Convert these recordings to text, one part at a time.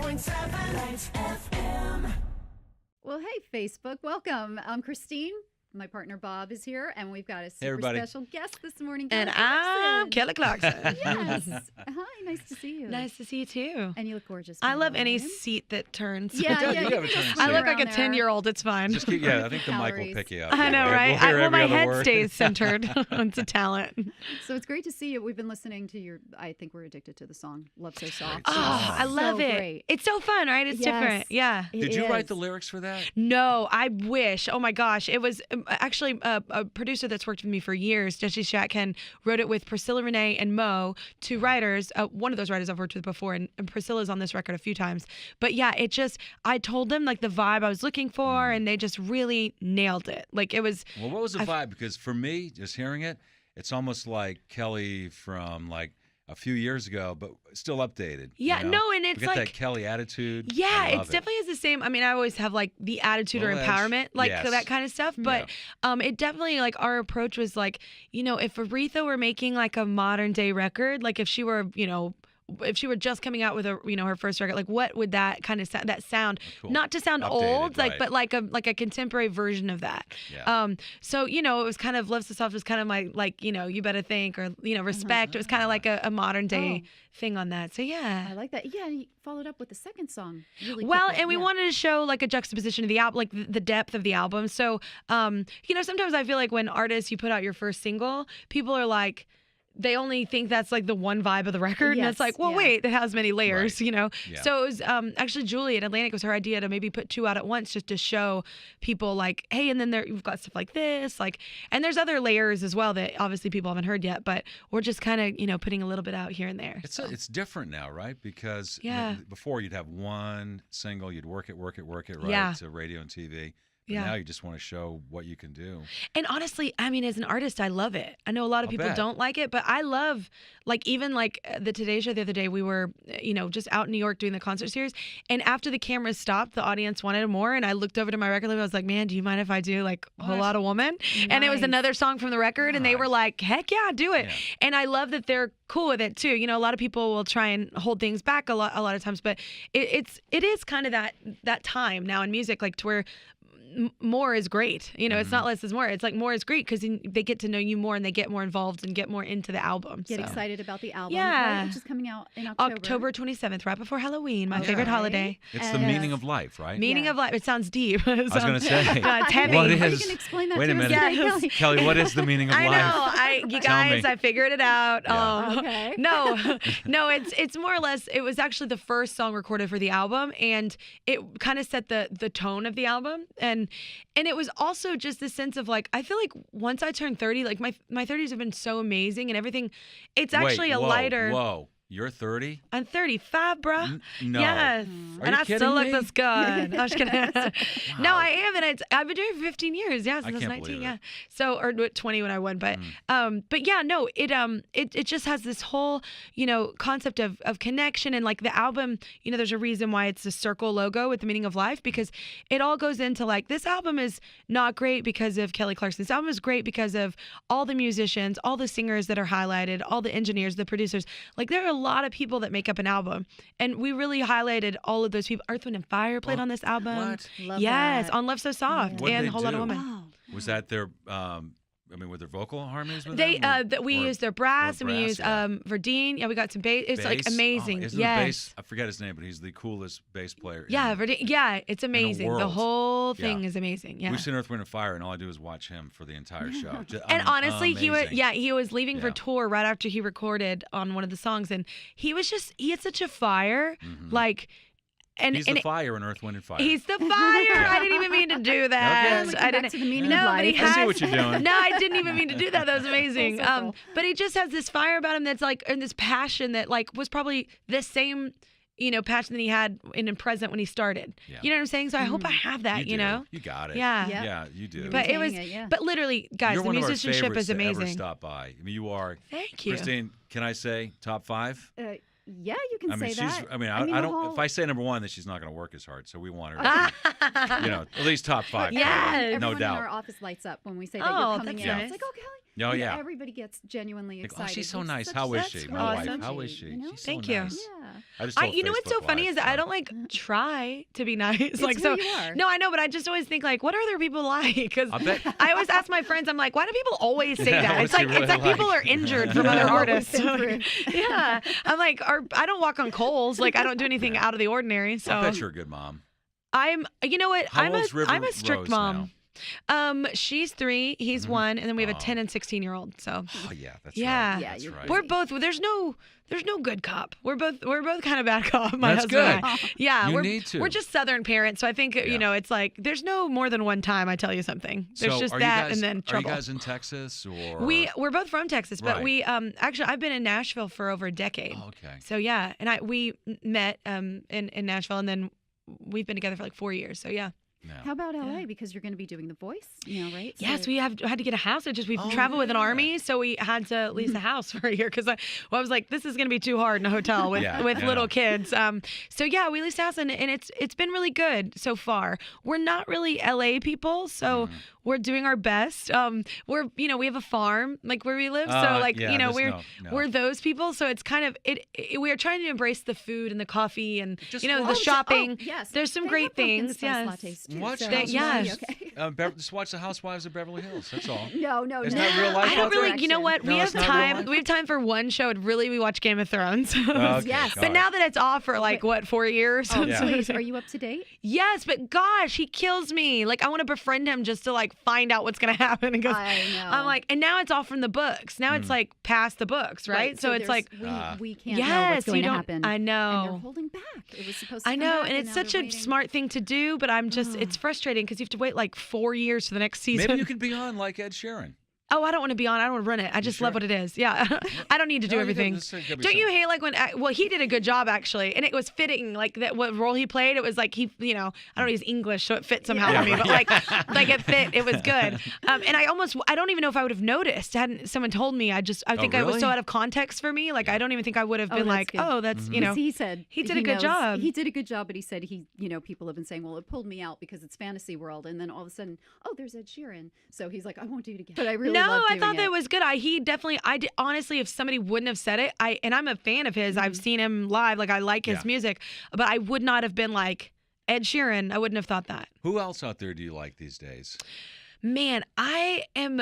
101.7 Lights FM. Well, hey, Facebook. Welcome. I'm Christine. My partner Bob is here, and we've got a super everybody. special guest this morning. And Kelly I'm Kelly Clarkson. Clarkson. Yes. Hi, nice to see you. Nice to see you too. And you look gorgeous. I by love the any way. seat that turns. Yeah, You have a turn I look like a around 10-year-old. It's fine. Just keep, I think the mic will Calories. pick you up. I know, We'll right? hear Well, every my other head word. stays centered. It's a talent. So it's great to see you. We've been listening to your, I think we're addicted to the song, Love So Soft. Oh, I love So it. great. It's so fun, right? It's Yes. different. Yeah. It Did you write is. the lyrics for that? No, I wish. Oh my gosh. It was actually a producer that's worked with me for years, Jesse Shatkin, wrote it with Priscilla Renee and Mo, two writers. One of those writers I've worked with before, and Priscilla's on this record a few times. But yeah, I told them like the vibe I was looking for, and they just really nailed it. Like it was. Well, what was the vibe? Because for me, just hearing it, it's almost like Kelly from like a few years ago, but still updated. Yeah, you know? no, and it's we got like that Kelly attitude. yeah, I love it's definitely is the same. I mean, I always have like the attitude or Full edge. empowerment, like Yes. that kind of stuff. But it definitely like our approach was like, if Aretha were making like a modern day record, like if she were, if she were just coming out with her first record, like what would that kind of that sound? Cool. Not to sound Updated, old, like right. but like a contemporary version of that. Yeah. So it was kind of Love So Soft was kind of my like You Better Think or Respect. It was kind of like a modern day thing on that. So yeah. I like that. Yeah, you followed up with the second song. Really Well, quickly. and we Yeah. wanted to show like a juxtaposition of the album, like the depth of the album. So, sometimes I feel like when artists, you put out your first single, people are like, they only think that's like the one vibe of the record. And it's Yes, like, well, yeah. wait, it has many layers, Yeah. So it was actually Julie at Atlantic was her idea to maybe put two out at once just to show people like, hey, and then you've got stuff like this, like, and there's other layers as well that obviously people haven't heard yet, but we're just kind of, putting a little bit out here and there. It's different now, right? Because Yeah. before you'd have one single, you'd work it, right, Yeah. to radio and TV. But Yeah. now you just want to show what you can do. And honestly, I mean, as an artist, I love it. I know a lot of I'll people bet. don't like it, but I love, like, even like the Today Show the other day, we were, just out in New York doing the concert series. And after the cameras stopped, the audience wanted more. And I looked over to my record label. I was like, man, do you mind if I do like a whole lot of woman? And it was Nice. another song from the record. And they were like, heck yeah, do it. Yeah. And I love that they're cool with it too. A lot of people will try and hold things back a lot of times, but it is kind of that time now in music, like to where more is great. It's not less is more. It's like more is great because they get to know you more and they get more involved and get more into the album. Get so. excited about the album, Yeah. right, which is coming out in October. October 27th, right before Halloween, my Okay. favorite holiday. It's the And- meaning of life, right? Meaning Yeah. of life. It sounds deep. I was going to say, it's heavy. what Are you is? going to explain that Wait to a us minute, today, Yes. Kelly? Kelly. What is the meaning of I life? know. You Tell guys, me. I figured it out. Yeah. Okay. No, it's more or less. It was actually the first song recorded for the album, and it kind of set the tone of the album, and it was also just the sense of like I feel like once I turned 30, like my 30s have been so amazing and everything. It's actually Wait, a whoa, lighter. Whoa, you're 30? I'm 35, bruh. No. Yes. Are And you I kidding still look me? this good. I'm just kidding. No, Wow. I am, and I've been doing it for 15 years. Yeah, I since I was can't 19. believe it. Yeah. So or 20 when I won, but yeah, no, it just has this whole concept of connection and like the album. There's a reason why it's a circle logo with the meaning of life because it all goes into like this album is not great because of Kelly Clarkson. This album is great because of all the musicians, all the singers that are highlighted, all the engineers, the producers. Like there are a lot of people that make up an album, and we really highlighted all of those people. Earth, Wind, and Fire played on this album. What? Love Yes, that. on Love So Soft What'd and they a Whole Lot of do? Woman. Wow. Was that their, were their vocal harmonies with They them? we used their brass and we brass, used yeah. Verdine. Yeah, we got some bass. It's like Bass? amazing. Oh, isn't yes. the bass, I forget his name, but he's the coolest bass player. Yeah, in, Verdine. Yeah, it's amazing. The world. whole thing Yeah. is amazing. Yeah. We've seen Earth, Wind, and Fire, and all I do is watch him for the entire show. And honestly, he amazing. was leaving for Yeah. tour right after he recorded on one of the songs, and he had such a fire, like. And, He's and the fire in Earth, Wind, and Fire. He's the fire. I didn't even mean to do that. Okay. Come I back didn't. to the meaning no, of but he life. I see has. what you're doing. No, I didn't even mean to do that. That was amazing. Full circle. But he just has this fire about him that's like, and this passion that like was probably the same, passion that he had in Present when he started. Yeah. You know what I'm saying? So I hope I have that. do. You got it. Yeah. Yeah. Yeah, you do. But it was. Saying it, yeah. But literally, guys, You're the one of our musicianship favorites is to ever amazing. stop by. I mean, you are. Thank you. Christine, can I say top 5? Yeah, you can I mean, say that. I the don't. whole- If I say number 1, then she's not going to work as hard. So we want her, to, at least top 5. Yes. no Everyone doubt. in our office lights up when we say that Oh, you're coming that's in. nice. It's like, oh, Kelly. Oh, And yeah. everybody gets genuinely Like, excited. oh, she's so You're nice. such- How is that's she? great My wife. awesome. How is she? You know? She's Thank so you. nice. Yeah. I just told You know what's so Facebook funny Live, is that I so- don't like try to be nice. It's like who so. you are. No, I know, but I just always think like, what are other people like? Because I bet- I always ask my friends, I'm like, why do people always say Yeah, that? what's It's he like really it's like people like? are injured from Yeah. other What we've artists. been Yeah, I'm like, I don't walk on coals. Like I don't do anything Yeah. out of the ordinary. So I bet you're a good mom. you know what? How old's River I'm a strict Rose mom. now? She's 3, he's 1, and then we have a Oh. 10 and 16-year-old. So Oh, yeah. That's Yeah. right. Yeah, That's you're right. we're both. There's no good cop. We're both kind of bad cop. My That's husband and good. I. Yeah, You we're need to. we're just Southern parents, so I think Yeah. you know it's like there's no more than one time I tell you something. There's So just are that you guys, and then trouble. Are you guys in Texas or? We're both from Texas, but Right. we actually I've been in Nashville for over a decade. Oh, okay. So yeah, and we met in Nashville, and then we've been together for like 4 years. So yeah. No. How about LA? Because you're going to be doing The Voice, right? Yes, So- we had to get a house. We Oh, traveled with an yeah. army, so we had to lease a house for a year because I was like, this is going to be too hard in a hotel with Yeah, with yeah, little no. kids. So yeah, we leased a house and it's been really good so far. We're not really LA people, so we're doing our best. We have a farm like where we live, so like yeah, there's no. we're those people. So it's kind of we are trying to embrace the food and the coffee and Just the watch- shopping. yes. There's some They great have pumpkin things. spice Yes. lattes too, Watch so Housewives. yes. Okay. Just watch the Housewives of Beverly Hills. That's all. No, Isn't that real life I don't out there? really, you know what? No, we have it's not real time. life? We have time for one show. And really, we watch Game of Thrones. Okay, Yes. all But now that it's off for like, what, 4 years? Oh, Yeah. please. Are you up to date? Yes, but gosh, he kills me. Like, I want to befriend him just to like find out what's going to happen. Because I know. I'm like, and now it's off from the books. Now it's like past the books, right? So it's there's- like, we can't know what's yes, going you to don't. happen. I And they're know. holding back. It was supposed to I come know, back, and it's now such they're a waiting. smart thing to do, but I'm just, it's frustrating because you have to wait like 4 years for the next season. Maybe you could be on like Ed Sheeran. Oh, I don't want to be on. I don't want to run it. I just love sure? what it is. Yeah. I don't need to do No, you everything. don't. This could be Don't you something. hate like when, well, he did a good job actually. And it was fitting, like that what role he played. It was like he, I don't know, he's English, so it fit somehow Yeah, for me, right. but like it fit. It was good. And I don't even know if I would have noticed hadn't someone told me. I think I was really? so out of context for me. Like, I don't even think I would have Oh, been that's like, good. oh, that's, Mm-hmm. 'Cause he said he did a good knows- job. He did a good job, but he said people have been saying, well, it pulled me out because it's fantasy world, and then all of a sudden, oh, there's Ed Sheeran, so he's like, I won't do it again. But I really no, loved I doing thought it. that was good. Honestly, if somebody wouldn't have said it, and I'm a fan of his. I've seen him live. Like I like his Yeah. music, but I would not have been like Ed Sheeran. I wouldn't have thought that. Who else out there do you like these days? Man, I am.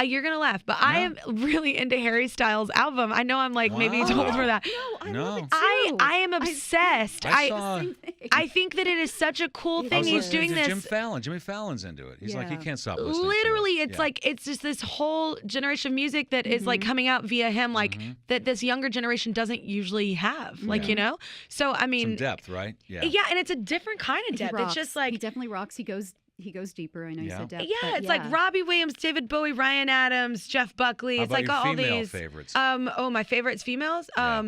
You're gonna laugh, but I am really into Harry Styles' album. I know I'm like maybe Wow. too old for that. No, I No. love it too. I am obsessed. I saw- Same thing. I think that it is such a cool It thing. I was He's listening doing to this. Jim Fallon. Jimmy Fallon's into it. He's like, he Yeah. can't stop listening. Literally, to it. it's Yeah. like it's just this whole generation of music that is like coming out via him, like that this younger generation doesn't usually have. Like Yeah. So I mean, some depth, right? Yeah. yeah, and it's a different kind of He depth. It's rocks. just like he definitely rocks. He goes deeper. I know you Yeah. said depth. yeah, but it's like Robbie Williams, David Bowie, Ryan Adams, Jeff Buckley. How It's about like your all female these favorites? my favorites females. Yeah.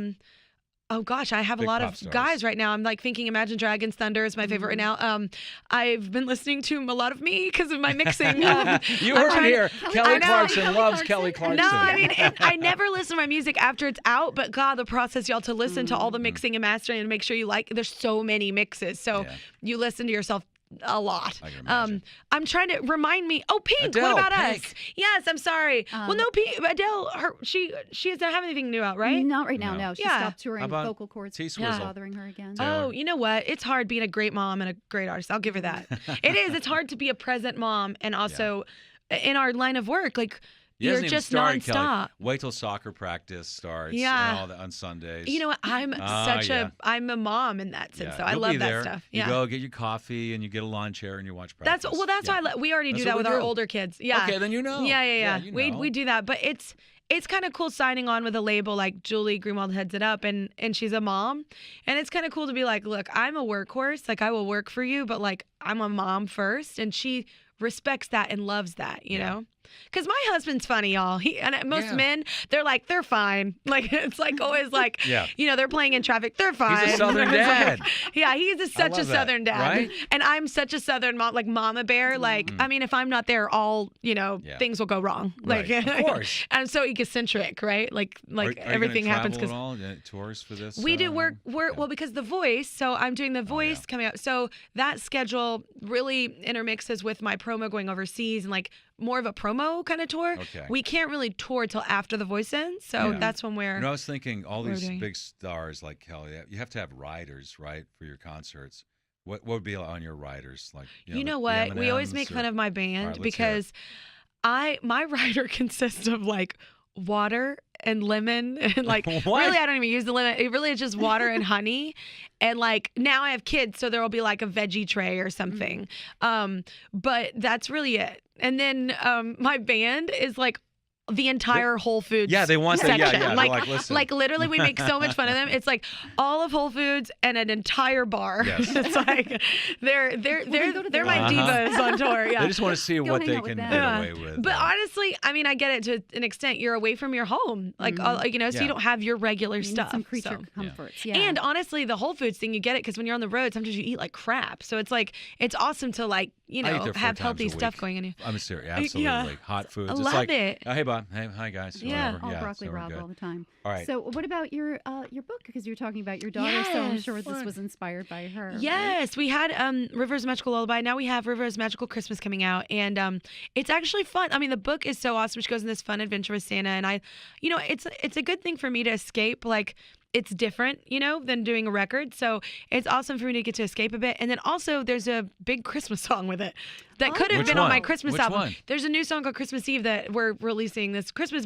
Oh gosh, I have Big a lot pop of stars. guys right now. I'm like thinking Imagine Dragons, Thunder is my favorite right now. I've been listening to a lot of me because of my mixing. You I'm heard it trying to- here. I Kelly know. Clarkson Kelly loves Clarkson. Kelly Clarkson. No, I mean, I never listen to my music after it's out, but God, the process, y'all, to listen to all the mixing and mastering and make sure you like, there's so many mixes. So Yeah. you listen to yourself a lot. I can imagine. I'm trying to remind me. Oh, Pink. Adele, what about Pink. us? Yes, I'm sorry. Well, no, Pink. Adele. She doesn't have anything new out, right? Not right now. No. No, she Yeah. stopped touring. How about Vocal cords T-Swizzle? bothering her again. Taylor? Oh, you know what? It's hard being a great mom and a great artist. I'll give her that. It is. It's hard to be a present mom and also in our line of work, like He you're hasn't even just started, Kelly. nonstop. Wait till soccer practice starts. Yeah. And all that on Sundays. You know what? I'm yeah. I'm a mom in that sense, Yeah. though. I You'll love be that there. stuff. You Yeah. go get your coffee and you get a lawn chair and you watch That's practice. that's Yeah. why we already do That's that what with we our do. older kids. Yeah. Okay, then you know. Yeah. you We know. do that, but it's kind of cool signing on with a label like Julie Greenwald heads it up, and she's a mom, and it's kind of cool to be like, look, I'm a workhorse, like I will work for you, but like I'm a mom first, and she respects that and loves that, you know. Because my husband's funny, y'all. Most Yeah. men, they're fine. Like it's like always like, Yeah. they're playing in traffic. They're fine. Southern It's like- dad. yeah, he's such a love that, Southern dad, right? and I'm such a Southern mom, like mama bear. Like I mean, if I'm not there, all Yeah. things will go wrong. Right, Like of course. I'm so egocentric, right? Like Are you gonna everything happens travel because. at all? Tours for this? We do work yeah. well because The Voice. So I'm doing The Voice coming out. So that schedule really intermixes with my promo going overseas and like more of a promo kind of tour. Okay. We can't really tour till after The Voice ends, so Yeah. that's when we're. You know, I was thinking all We're these doing- big stars like Kelly, you have to have riders, right, for your concerts. What would be on your riders? Like, You know the what? We always M&Ms make or- fun of my All band right, let's hear it. because my rider consists of like water and lemon and like What? really I don't even use the lemon. It really is just water and honey. And like now I have kids, so there will be like a veggie tray or something. But that's really it. And then my band is like the entire Whole Foods Yeah, they want that. section. Yeah, yeah. Like, They're like, listen. like literally we make so much fun of them. It's like all of Whole Foods and an entire bar. Yes. It's like they're go to they're the my bar. divas on tour. Yeah. They just want to see Go what hang they out with can them. get Yeah. away with. But honestly, I mean, I get it to an extent. You're away from your home, like all, you know, so Yeah. you don't have your regular You need stuff. some creature so. comforts. Yeah. And honestly, the Whole Foods thing, you get it because when you're on the road, sometimes you eat like crap. So it's like it's awesome to like I you eat know there 4 have times healthy a stuff week. going in you. I'm serious. Absolutely. Yeah. Hot foods. I It's love like, it. oh, hey, Bob. Hey, hi, guys. Yeah. Whatever. all Yeah, broccoli so we're Rob good. all the time. All right. So what about your book? Because you're talking about your daughter, so I'm Yes. sure this was inspired by her. right? Yes, we had River's Magical Lullaby. Now we have River's Magical Christmas coming out, and it's actually fun. I mean, the book is so awesome. She goes on this fun adventure with Santa, and you know, it's a good thing for me to escape. Like, it's different, you know, than doing a record. So it's awesome for me to get to escape a bit. And then also, there's a big Christmas song with it that could have Which been on one? my Christmas Which album. one? There's a new song called Christmas Eve that we're releasing this Christmas.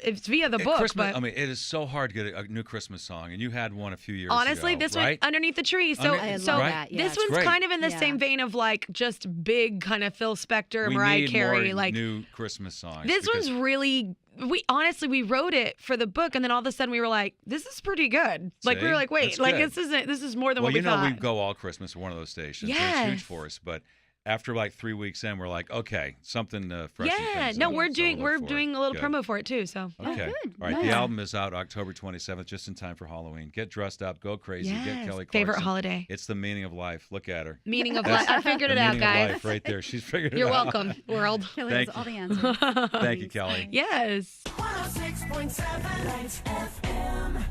It's via the book, Christmas, but I mean, it is so hard to get a new Christmas song, and you had one a few years honestly, ago, this right? one Underneath the Tree. So, I love so that. Yeah, this it's one's great. kind of in the Yeah. same vein of like just big kind of Phil Spector, we Mariah need Carey, more like new Christmas songs. this because- one's really. We wrote it for the book, and then all of a sudden we were like, "This is pretty good." Like we See? were like, "Wait, That's like good. this is more than Well, what we you know, thought." we go all Christmas for one of those stations. So it's huge Yes. for us. But after like 3 weeks in, we're like, okay, something fresh. Yeah, no, we're doing a little promo for it too. So Oh, Okay. good. All right. The Nice. album is out October 27th, just in time for Halloween. Get dressed up, go crazy, get yes, Kelly Clarkson. favorite holiday, It's the meaning of life. Look at her. meaning of That's life. I figured the it out, meaning of guys. life right there. She's figured it You're out. welcome, world. Kelly Thank has all the you. answers. Thank you, Kelly. Yes. 106.7 Lights FM.